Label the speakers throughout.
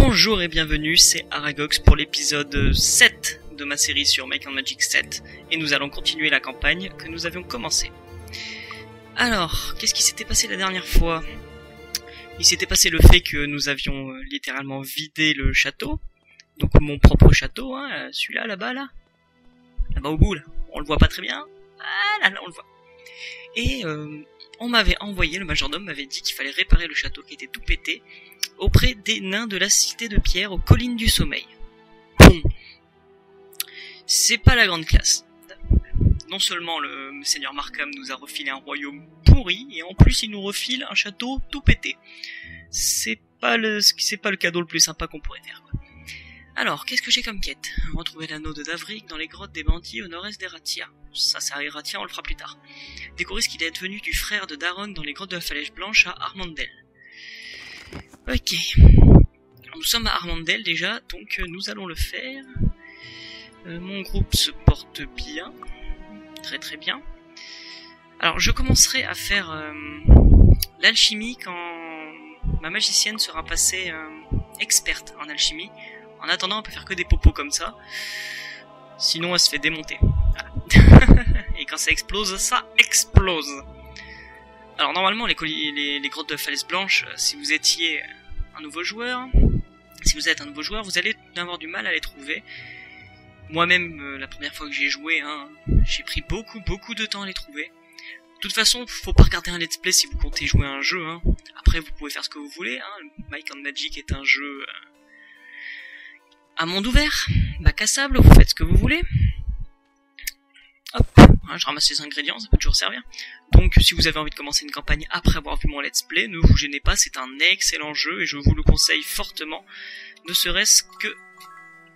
Speaker 1: Bonjour et bienvenue, c'est Aragox pour l'épisode 7 de ma série sur Might and Magic 7 et nous allons continuer la campagne que nous avions commencée. Alors, qu'est-ce qui s'était passé la dernière fois? Il s'était passé le fait que nous avions littéralement vidé le château, donc mon propre château, hein, celui-là là-bas là-bas au bout là, on le voit pas très bien, ah là on le voit. Et on m'avait envoyé, le majordome m'avait dit qu'il fallait réparer le château qui était tout pété auprès des nains de la cité de pierre aux collines du sommeil. Bon, c'est pas la grande classe. Non seulement le seigneur Markham nous a refilé un royaume pourri, et en plus il nous refile un château tout pété. C'est pas le cadeau le plus sympa qu'on pourrait faire, quoi. Alors, qu'est-ce que j'ai comme quête? Retrouver l'anneau de Davrik dans les grottes des bandits au nord-est d'Eratia. Ça à Eratia, on le fera plus tard. Découvrir ce qu'il est devenu du frère de Daron dans les grottes de la Falaise Blanche à Armandel. Ok. Alors, nous sommes à Armandel déjà, donc nous allons le faire. Mon groupe se porte bien. Très très bien. Alors, je commencerai à faire l'alchimie quand ma magicienne sera passée experte en alchimie. En attendant, on peut faire que des popos comme ça. Sinon, elle se fait démonter. Voilà. Et quand ça explose, ça explose. Alors, normalement, les grottes de Falaise Blanche, si vous étiez un nouveau joueur, vous allez avoir du mal à les trouver. Moi-même, la première fois que j'ai joué, hein, j'ai pris beaucoup de temps à les trouver. De toute façon, faut pas regarder un let's play si vous comptez jouer à un jeu, hein. Après, vous pouvez faire ce que vous voulez, hein. Might and Magic est un jeu à monde ouvert, bac à sable, vous faites ce que vous voulez. Hop, hein, je ramasse les ingrédients, ça peut toujours servir. Donc si vous avez envie de commencer une campagne après avoir vu mon let's play, ne vous gênez pas, c'est un excellent jeu et je vous le conseille fortement, ne serait-ce que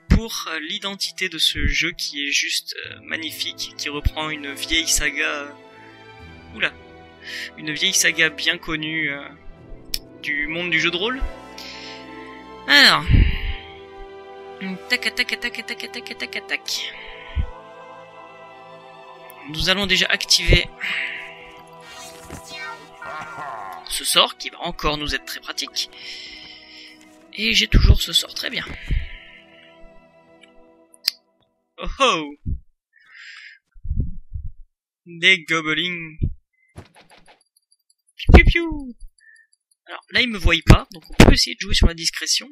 Speaker 1: pour l'identité de ce jeu qui est juste magnifique, qui reprend une vieille saga... une vieille saga bien connue du monde du jeu de rôle. Alors... Tac. Nous allons déjà activer ce sort qui va encore nous être très pratique. Et j'ai toujours ce sort, très bien. Oh oh! Des gobelins. Piu piu. Alors là, ils me voient pas, donc on peut essayer de jouer sur la discrétion.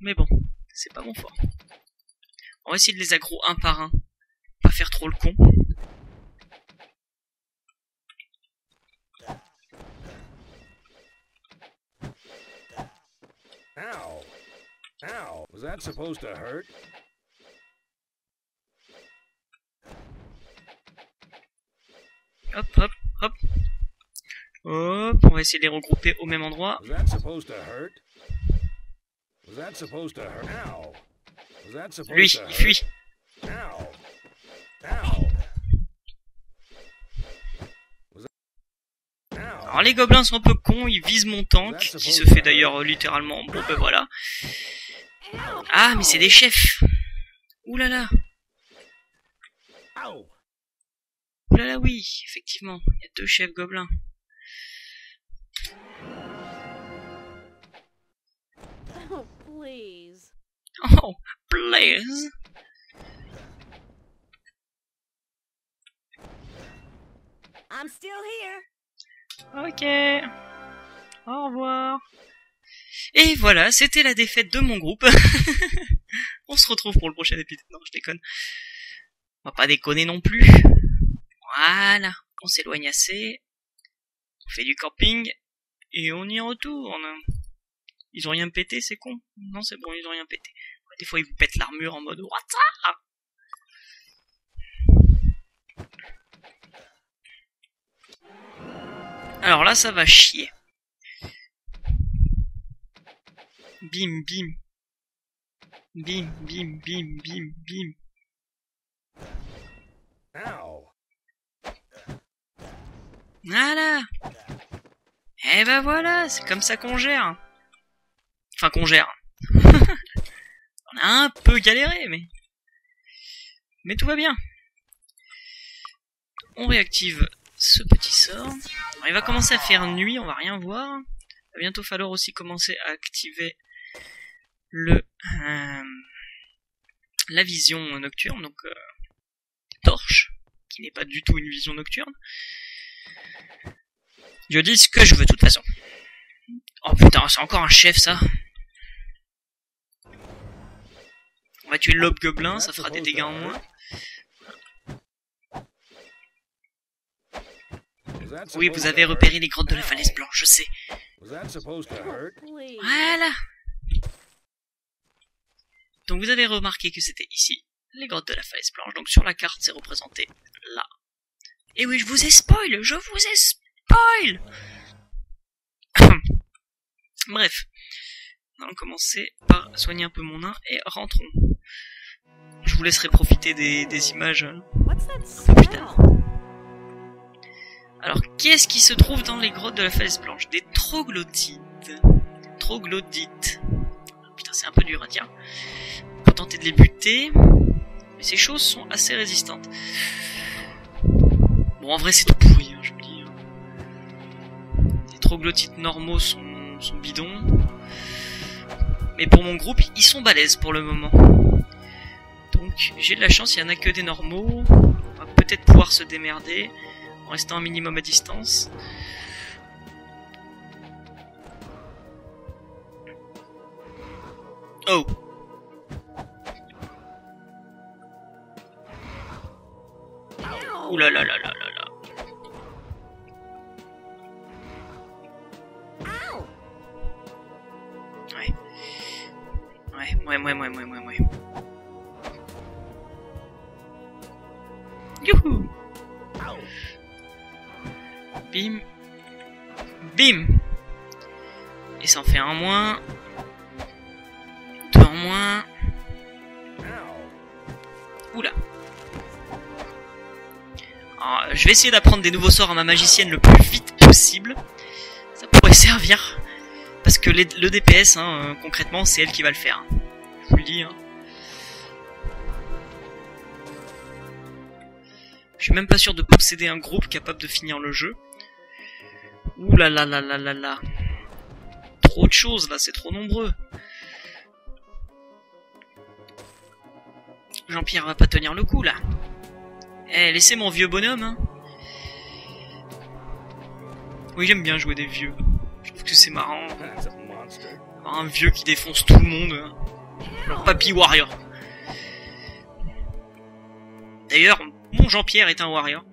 Speaker 1: Mais bon, c'est pas mon fort. On va essayer de les aggro un par un. Pas faire trop le con.
Speaker 2: Ow. Ow. Was that supposed to hurt?
Speaker 1: Hop. Hop, on va essayer de les regrouper au même endroit.
Speaker 2: Was that supposed to hurt? Was that supposed to hurt? Ow. Was that supposed
Speaker 1: Lui,
Speaker 2: to hurt?
Speaker 1: il fuit.
Speaker 2: Ow. Ow.
Speaker 1: Alors les gobelins sont un peu cons, ils visent mon tank, qui se fait d'ailleurs littéralement... Bon ben voilà. Ah, mais c'est des chefs. Oulala. Oulala, oui, effectivement, il y a deux chefs gobelins.
Speaker 3: Oh, please.
Speaker 1: Oh, please.
Speaker 3: I'm still here.
Speaker 1: Ok. Au revoir. Et voilà, c'était la défaite de mon groupe. On se retrouve pour le prochain épisode. Non, je déconne. On va pas déconner non plus. Voilà. On s'éloigne assez. On fait du camping. Et on y retourne. Ils ont rien pété, c'est con. Non, c'est bon, ils ont rien pété. Des fois, ils vous pètent l'armure en mode what ça. Alors là, ça va chier. Bim.
Speaker 2: Ow.
Speaker 1: Voilà. Et ben voilà, c'est comme ça qu'on gère. Enfin, qu'on gère. On a un peu galéré, mais tout va bien. On réactive ce petit sort. Alors, il va commencer à faire nuit, on va rien voir. Il va bientôt falloir aussi commencer à activer la vision nocturne, donc torche, qui n'est pas du tout une vision nocturne. Je dis ce que je veux de toute façon. Oh putain, c'est encore un chef ça. On va tuer le lobe gobelin, ça fera des dégâts en moins. Oui, vous avez repéré les grottes de la falaise blanche, je sais. Voilà. Donc vous avez remarqué que c'était ici, les grottes de la falaise blanche. Donc sur la carte, c'est représenté là. Et oui, je vous ai spoil. Bref. On va commencer par soigner un peu mon nain et rentrons. Je vous laisserai profiter des images un peu plus tard. Alors, qu'est-ce qui se trouve dans les grottes de la falaise blanche? Des troglodytes. Troglodytes. Putain, c'est un peu dur à dire. Faut tenter de les buter. Mais ces choses sont assez résistantes. Bon, en vrai, c'est tout pourri, hein, je me dis. Les troglodytes normaux sont bidons. Mais pour mon groupe, ils sont balèzes pour le moment. Donc, j'ai de la chance, il n'y en a que des normaux. On va peut-être pouvoir se démerder. En restant un minimum à distance. Oh. Ouh là là là là là là. Ouais. Youhou. Bim. Bim. Et ça en fait un en moins. Deux en moins. Oula. Alors, je vais essayer d'apprendre des nouveaux sorts à ma magicienne le plus vite possible. Ça pourrait servir. Parce que le DPS, hein, concrètement, c'est elle qui va le faire. Je vous le dis. Hein. Je suis même pas sûr de posséder un groupe capable de finir le jeu. Ouh là là là là là là. Trop de choses là, c'est trop nombreux. Jean-Pierre va pas tenir le coup là. Eh, laissez mon vieux bonhomme, hein. Oui, j'aime bien jouer des vieux. Je trouve que c'est marrant. Avoir un vieux qui défonce tout le monde. Hein. Genre Papy Warrior. D'ailleurs, mon Jean-Pierre est un warrior.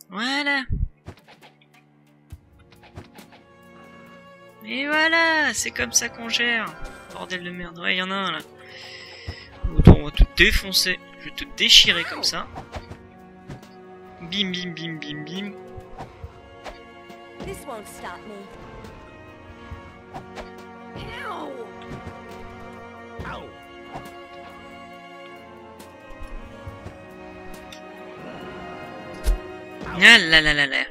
Speaker 1: Voilà. Et voilà, c'est comme ça qu'on gère. Bordel de merde. Ouais, il y en a un là. On va te défoncer. Je vais te déchirer comme ça. Bim bim bim bim bim.
Speaker 3: This won't stop me.
Speaker 1: Ah là là là là.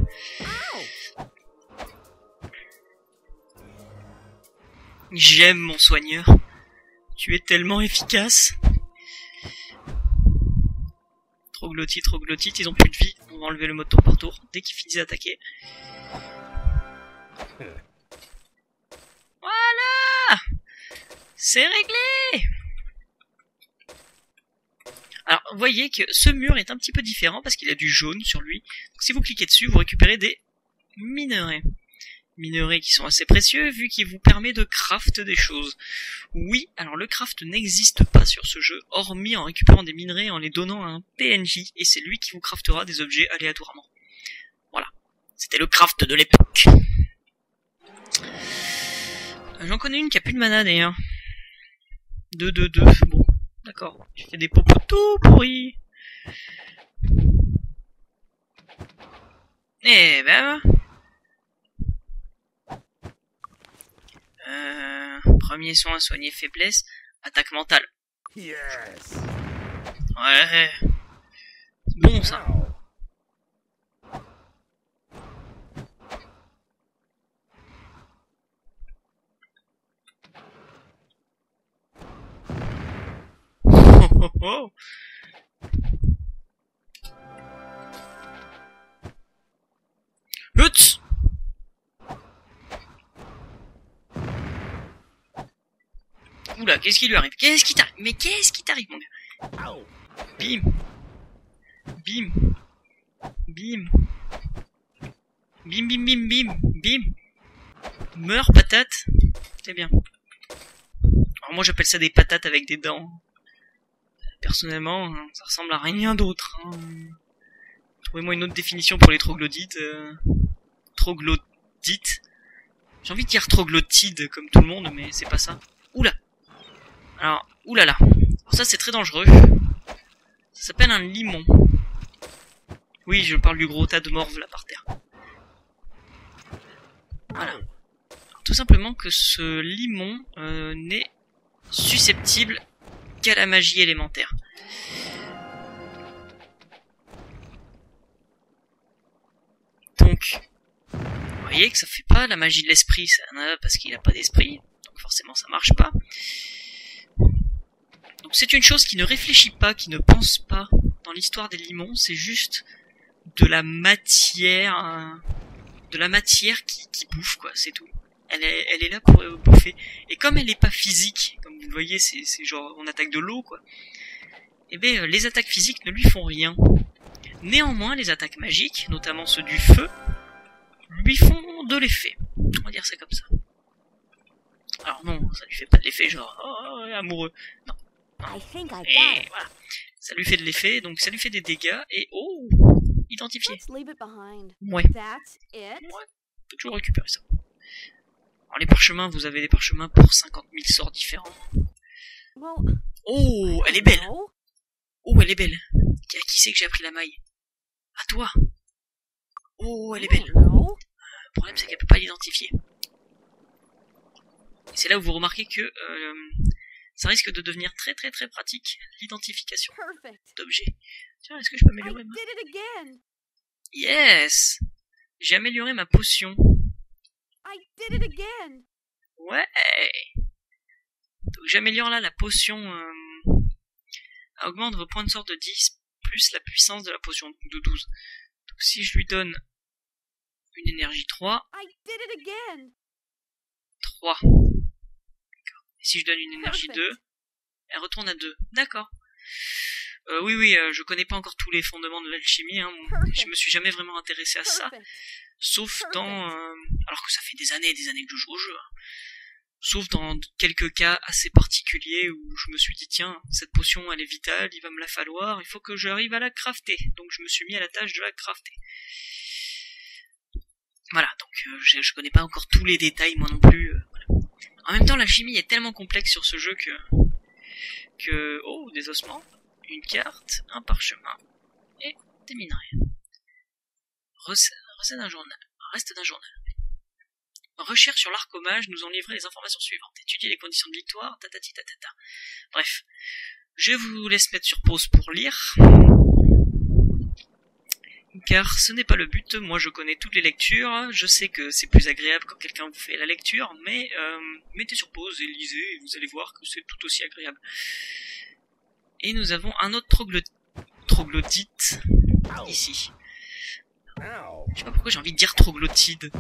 Speaker 1: J'aime mon soigneur. Tu es tellement efficace. Troglodytes, ils ont plus de vie. On va enlever le mode tour par tour dès qu'ils finissent d'attaquer. Voilà. C'est réglé. Alors, vous voyez que ce mur est un petit peu différent parce qu'il a du jaune sur lui. Donc, si vous cliquez dessus, vous récupérez des minerais. Minerais qui sont assez précieux vu qu'il vous permet de craft des choses. Oui, alors le craft n'existe pas sur ce jeu, hormis en récupérant des minerais et en les donnant à un PNJ, et c'est lui qui vous craftera des objets aléatoirement. Voilà. C'était le craft de l'époque. J'en connais une qui a plus de mana d'ailleurs. 2. Bon, d'accord. J'ai fait des popos tout pourris. Eh ben... Premier soin, soigner faiblesse, attaque mentale.
Speaker 2: Yes.
Speaker 1: Ouais. C'est bon ça. Oh, oh, oh. Huts. Oula, qu'est-ce qui lui arrive? Qu'est-ce qui t'arrive? Mais qu'est-ce qui t'arrive, mon gars? Bim. Bim. Bim. Bim, bim, bim, bim. Bim. Meurs, patate. C'est bien. Alors moi, j'appelle ça des patates avec des dents. Personnellement, ça ressemble à rien d'autre. Hein. Trouvez-moi une autre définition pour les troglodytes. Troglodytes. J'ai envie de dire troglodyte comme tout le monde, mais c'est pas ça. Oula. Alors, oulala. Alors ça, c'est très dangereux. Ça s'appelle un limon. Oui, je parle du gros tas de morve là par terre. Voilà. Alors, tout simplement que ce limon n'est susceptible qu'à la magie élémentaire. Donc, vous voyez que ça fait pas la magie de l'esprit, ça parce qu'il a pas d'esprit, donc forcément ça marche pas. Donc c'est une chose qui ne réfléchit pas, qui ne pense pas dans l'histoire des limons, c'est juste de la matière qui bouffe quoi, c'est tout. Elle est là pour bouffer. Et comme elle est pas physique, comme vous le voyez, c'est genre on attaque de l'eau quoi. Et bien les attaques physiques ne lui font rien. Néanmoins, les attaques magiques, notamment ceux du feu, lui font de l'effet. On va dire ça comme ça. Alors non, ça lui fait pas de l'effet genre oh, amoureux. Non. Et voilà. Ça lui fait de l'effet, donc ça lui fait des dégâts et oh, identifié. Ouais. On peut toujours récupérer ça. Alors les parchemins, vous avez des parchemins pour 50 000 sorts différents. Oh, elle est belle. Oh, elle est belle. À qui c'est que j'ai appris la maille? À toi. Oh, elle est belle. Le problème, c'est qu'elle peut pas l'identifier. Et c'est là où vous remarquez que ça risque de devenir très très très pratique, l'identification d'objets. Tiens, est-ce que je peux améliorer ma... Yes! J'ai amélioré ma potion. Ouais! Donc j'améliore là la potion... augmente vos points de sort de 10 plus la puissance de la potion de 12. Donc si je lui donne une énergie 3, 3. Et si je donne une énergie 2, elle retourne à 2. D'accord. Oui, je connais pas encore tous les fondements de l'alchimie, hein. Je me suis jamais vraiment intéressé à ça. Sauf dans... alors que ça fait des années et des années que je joue au jeu. Hein. Sauf dans quelques cas assez particuliers où je me suis dit tiens, cette potion elle est vitale, il va me la falloir, il faut que j'arrive à la crafter. Donc je me suis mis à la tâche de la crafter. Voilà, donc je connais pas encore tous les détails moi non plus. Voilà. En même temps l'alchimie est tellement complexe sur ce jeu que... Oh, des ossements, une carte, un parchemin et des minerais. Reste d'un journal. Recherche sur l'arcomage nous ont livré les informations suivantes. Étudier les conditions de victoire, tatati tatata. Bref, je vous laisse mettre sur pause pour lire. Car ce n'est pas le but, moi je connais toutes les lectures, je sais que c'est plus agréable quand quelqu'un vous fait la lecture, mais mettez sur pause et lisez, et vous allez voir que c'est tout aussi agréable. Et nous avons un autre troglodyte, ici. Je sais pas pourquoi j'ai envie de dire troglodyte.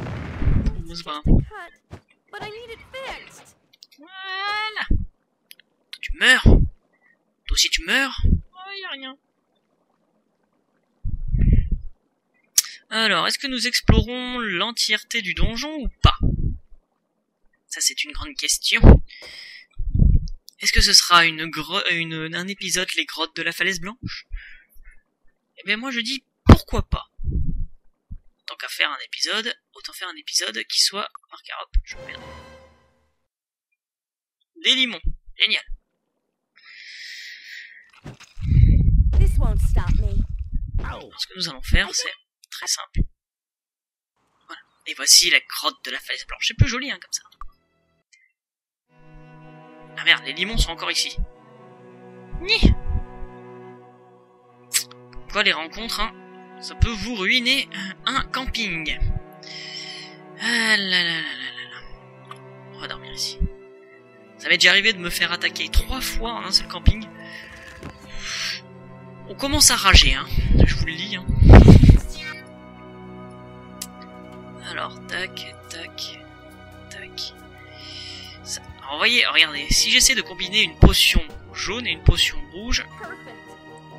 Speaker 1: Voilà. Tu meurs. Toi aussi tu meurs. Oh, y a rien. Alors, est-ce que nous explorons l'entièreté du donjon ou pas? Ça c'est une grande question. Est-ce que ce sera un épisode Les Grottes de la Falaise Blanche? Eh bien moi je dis pourquoi pas. Tant qu'à faire un épisode, autant faire un épisode qui soit... Marc, hop, je reviens. Des limons, génial. Alors, ce que nous allons faire, c'est très simple. Voilà. Et voici la grotte de la Falaise Blanche. C'est plus joli, hein, comme ça. Ah merde, les limons sont encore ici. Ni. Quoi, les rencontres, hein, ça peut vous ruiner un camping. Ah là là là là là. On va dormir ici. Ça m'est déjà arrivé de me faire attaquer 3 fois en un seul camping. On commence à rager, hein. Je vous le dis, hein. Alors, tac, tac, tac. Ça... Alors voyez, regardez, si j'essaie de combiner une potion jaune et une potion rouge,
Speaker 3: Perfect.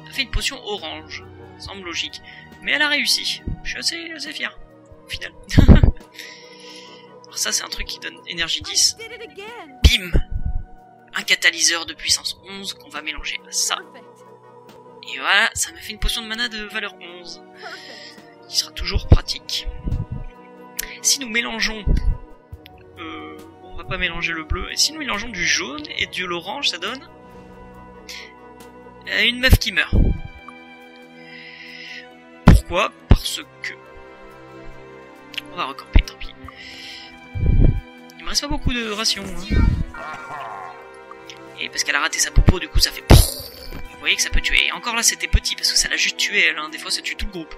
Speaker 1: ça fait une potion orange. Ça semble logique. Mais elle a réussi. Je suis assez fier, au final. Alors ça, c'est un truc qui donne énergie 10.
Speaker 3: Did it again.
Speaker 1: Bim! Un catalyseur de puissance 11 qu'on va mélanger à ça.
Speaker 3: Perfect.
Speaker 1: Et voilà, ça m'a fait une potion de mana de valeur 11.
Speaker 3: Perfect.
Speaker 1: Qui sera toujours pratique. Si nous mélangeons... on va pas mélanger le bleu. Et si nous mélangeons du jaune et de l'orange, ça donne... une meuf qui meurt. Pourquoi? Parce que... On va recamper, tant pis. Il me reste pas beaucoup de rations. Hein. Et parce qu'elle a raté sa popo, du coup ça fait... Vous voyez que ça peut tuer. Et encore là c'était petit, parce que ça l'a juste tué elle. Hein. Des fois ça tue tout le groupe.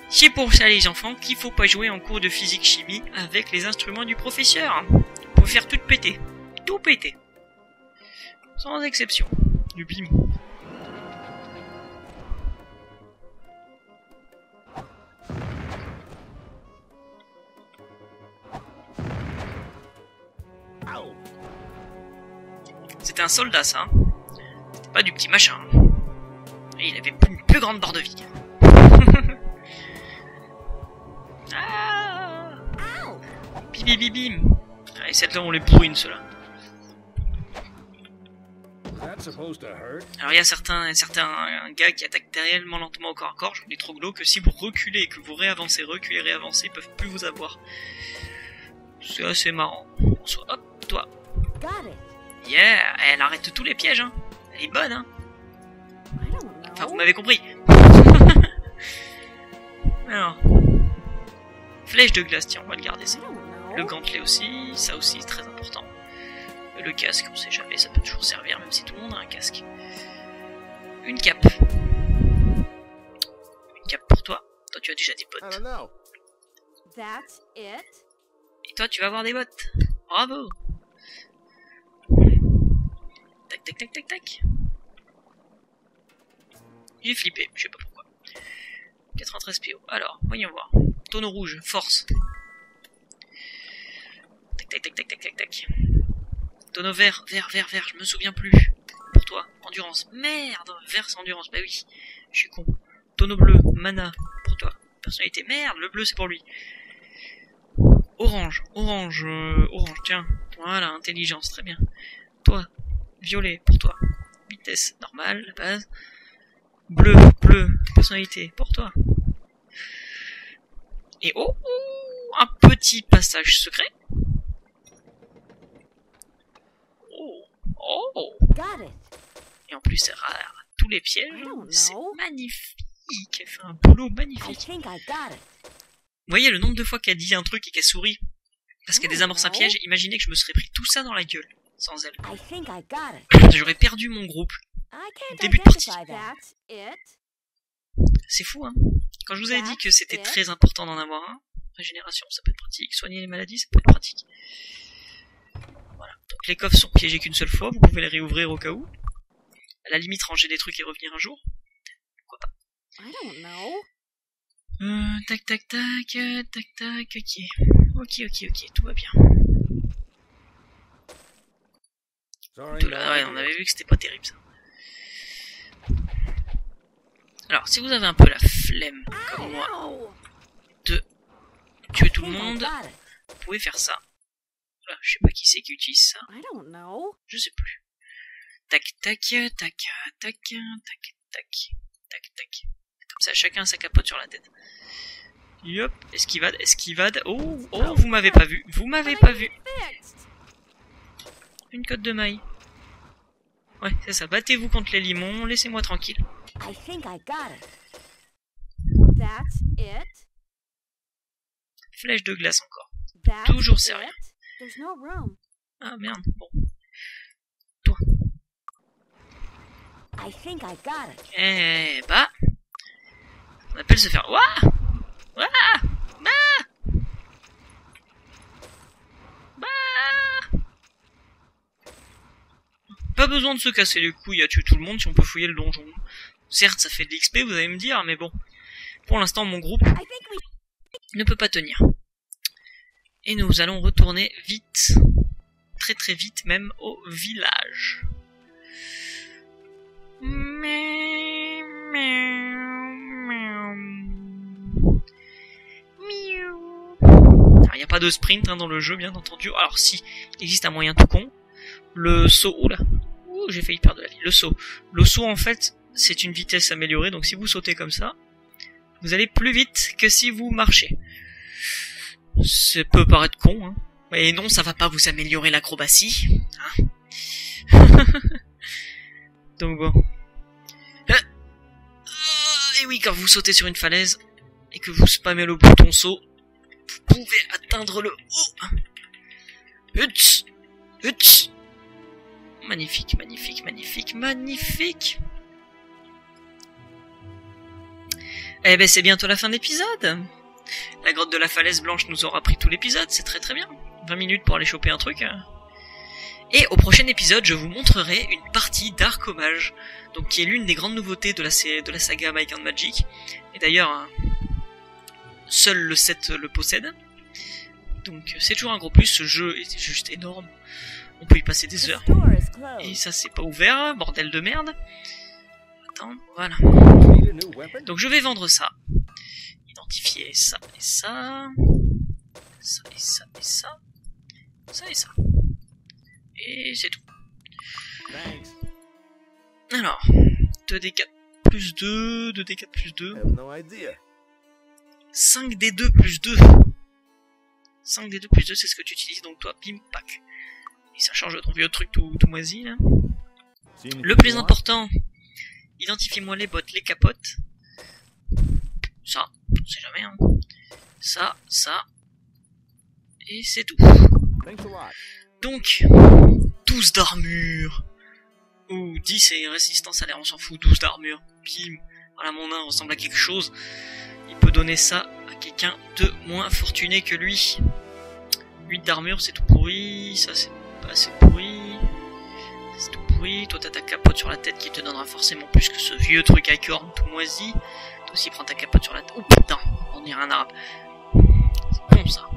Speaker 1: C'est pour ça les enfants qu'il faut pas jouer en cours de physique-chimie avec les instruments du professeur. Vous pouvez faire tout péter. Tout péter. Sans exception. Du bim. C'était un soldat ça. Hein. C'était pas du petit machin. Et il avait une plus grande barre de vie. Ah, bim bim bim bim. Allez, cette là on les bourrine ceux-là. Alors il y a certains gars qui attaquent tellement lentement au corps à corps, j'en ai trop glauque que si vous reculez et que vous réavancez, reculez, réavancez, ils peuvent plus vous avoir. C'est assez marrant. Hop, toi. Yeah, elle arrête tous les pièges, hein. Elle est bonne, hein. Enfin, vous m'avez compris. Alors. Flèche de glace, tiens, on va le garder ça. Le gantelet aussi, ça aussi c'est très important. Le casque, on sait jamais, ça peut toujours servir, même si tout le monde a un casque. Une cape. Une cape pour toi. Toi, tu as déjà des bottes.
Speaker 3: That's it.
Speaker 1: Et toi, tu vas avoir des bottes. Bravo. Tac, tac, tac, tac, tac. J'ai flippé, je sais pas pourquoi. 93 PO. Alors, voyons voir. Tonneau rouge, force. Tac, tac, tac, tac, tac, tac, tac. Tonneau vert, vert, vert, vert, je me souviens plus. Pour toi, endurance. Merde, vert c'est endurance, bah oui. Je suis con. Tonneau bleu, mana. Pour toi. Personnalité, merde, le bleu c'est pour lui. Orange, orange, orange, tiens. Voilà, intelligence, très bien. Toi, violet, pour toi. Vitesse, normale, la base. Bleu, bleu, personnalité, pour toi. Et oh, un petit passage secret. Oh. Et en plus, elle rate tous les pièges. C'est magnifique. Elle fait un boulot magnifique. Vous voyez le nombre de fois qu'elle dit un truc et qu'elle sourit parce qu'elle désamorce un piège. Imaginez que je me serais pris tout ça dans la gueule sans elle. J'aurais perdu mon groupe. Début de partie. C'est fou, hein. Quand je vous avais dit que c'était très important d'en avoir un, régénération, ça peut être pratique. Soigner les maladies, ça peut être pratique. Voilà. Donc les coffres sont piégés qu'une seule fois, vous pouvez les réouvrir au cas où. À la limite, ranger des trucs et revenir un jour. Pourquoi pas. Tac, tac, tac, tac, tac, ok, tout va bien. Tout là, ouais, on avait vu que c'était pas terrible ça. Alors, si vous avez un peu la flemme, comme moi, de tuer tout le monde, vous pouvez faire ça. Voilà, je sais pas qui c'est qui utilise ça. Je sais plus. Tac, tac, tac, tac, tac, tac, tac, tac, tac. Comme ça, chacun a sa capote sur la tête. Yop, esquivade, esquivade. Oh, oh, vous m'avez pas vu. Vous m'avez pas vu. Une cotte de maille. Ouais, c'est ça. Battez-vous contre les limons. Laissez-moi tranquille. Flèche de glace encore. Toujours sérieux. Ah merde, bon. Toi. Eh bah. On appelle se faire. Ouah! Ouah! Bah! Bah! Pas besoin de se casser les couilles à tuer tout le monde si on peut fouiller le donjon. Certes, ça fait de l'XP, vous allez me dire, mais bon. Pour l'instant, mon groupe ne peut pas tenir. Et nous allons retourner vite, très très vite même, au village. Il n'y a pas de sprint dans le jeu, bien entendu. Alors si, il existe un moyen tout con. Le saut, oula, j'ai failli perdre la vie. Le saut. Le saut, en fait, c'est une vitesse améliorée. Donc si vous sautez comme ça, vous allez plus vite que si vous marchez. Ça peut paraître con, hein. Mais non, ça va pas vous améliorer l'acrobatie. Hein. Donc bon. Et oui, quand vous sautez sur une falaise et que vous spammez le bouton saut, vous pouvez atteindre le haut. Huts, huts. Magnifique, magnifique, magnifique, magnifique. Eh ben c'est bientôt la fin de l'épisode. La grotte de la falaise blanche nous aura pris tout l'épisode, c'est très très bien. 20 minutes pour aller choper un truc. Et au prochain épisode, je vous montrerai une partie d'Arc Hommage, donc qui est l'une des grandes nouveautés de la saga Might and Magic. Et d'ailleurs, seul le 7 le possède. Donc c'est toujours un gros plus, ce jeu est juste énorme. On peut y passer des heures. Et ça c'est pas ouvert, bordel de merde. Attends, voilà. Donc je vais vendre ça. Identifier ça et ça. Ça et ça et ça. Ça et ça. Et c'est tout. Alors, 2d4 plus 2, 2d4 plus 2. 5d2 plus 2. 5d2 plus 2, c'est ce que tu utilises donc toi, bim, pack. Et ça change ton vieux truc tout moisi là. Le plus important, identifiez-moi les bottes, les capotes. Ça, on sait jamais hein. Ça, ça. Et c'est tout. Donc, 12 d'armure. Ou 10 et résistance à l'air, on s'en fout, 12 d'armure. Bim. Voilà, mon nain ressemble à quelque chose. Il peut donner ça à quelqu'un de moins fortuné que lui. 8 d'armure, c'est tout pourri. Ça, c'est pas assez pourri. C'est tout pourri. Toi, t'as ta capote sur la tête qui te donnera forcément plus que ce vieux truc à cornes tout moisi. Toi aussi, prends ta capote sur la tête. Oh putain, on dirait un arabe. C'est bon ça.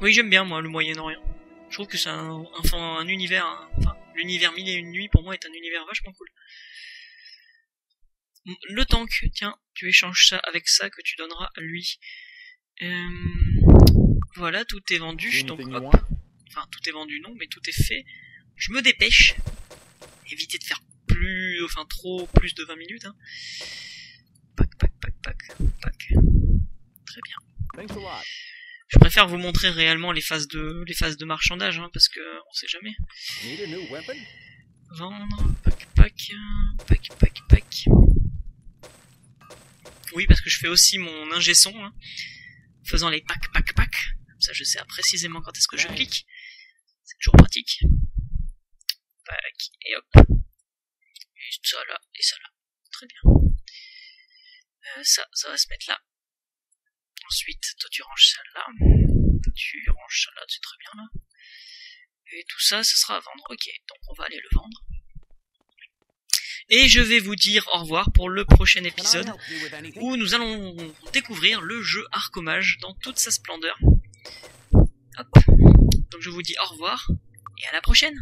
Speaker 1: Oui, j'aime bien, moi, le Moyen-Orient. Je trouve que c'est un univers... Enfin, l'univers 1001 nuits, pour moi, est un univers vachement cool. Le tank, tiens, tu échanges ça avec ça que tu donneras à lui. Voilà, tout est vendu, donc hop. Enfin, tout est vendu, non, mais tout est fait. Je me dépêche. Évitez de faire plus de 20 minutes, hein. Pack. Très bien. Je préfère vous montrer réellement les phases de marchandage, hein, parce que on sait jamais. Vendre, pack. Oui, parce que je fais aussi mon ingé son, hein, faisant les pack. Comme ça, je sais précisément quand est-ce que je clique. C'est toujours pratique. Pack, et hop. Et ça là, et ça là. Très bien. Ça va se mettre là. Ensuite, toi tu ranges ça là. Tu ranges ça là, c'est très bien là. Et tout ça, ce sera à vendre. Ok, donc on va aller le vendre. Et je vais vous dire au revoir pour le prochain épisode, où nous allons découvrir le jeu Arc Hommage dans toute sa splendeur. Hop. Donc je vous dis au revoir, et à la prochaine.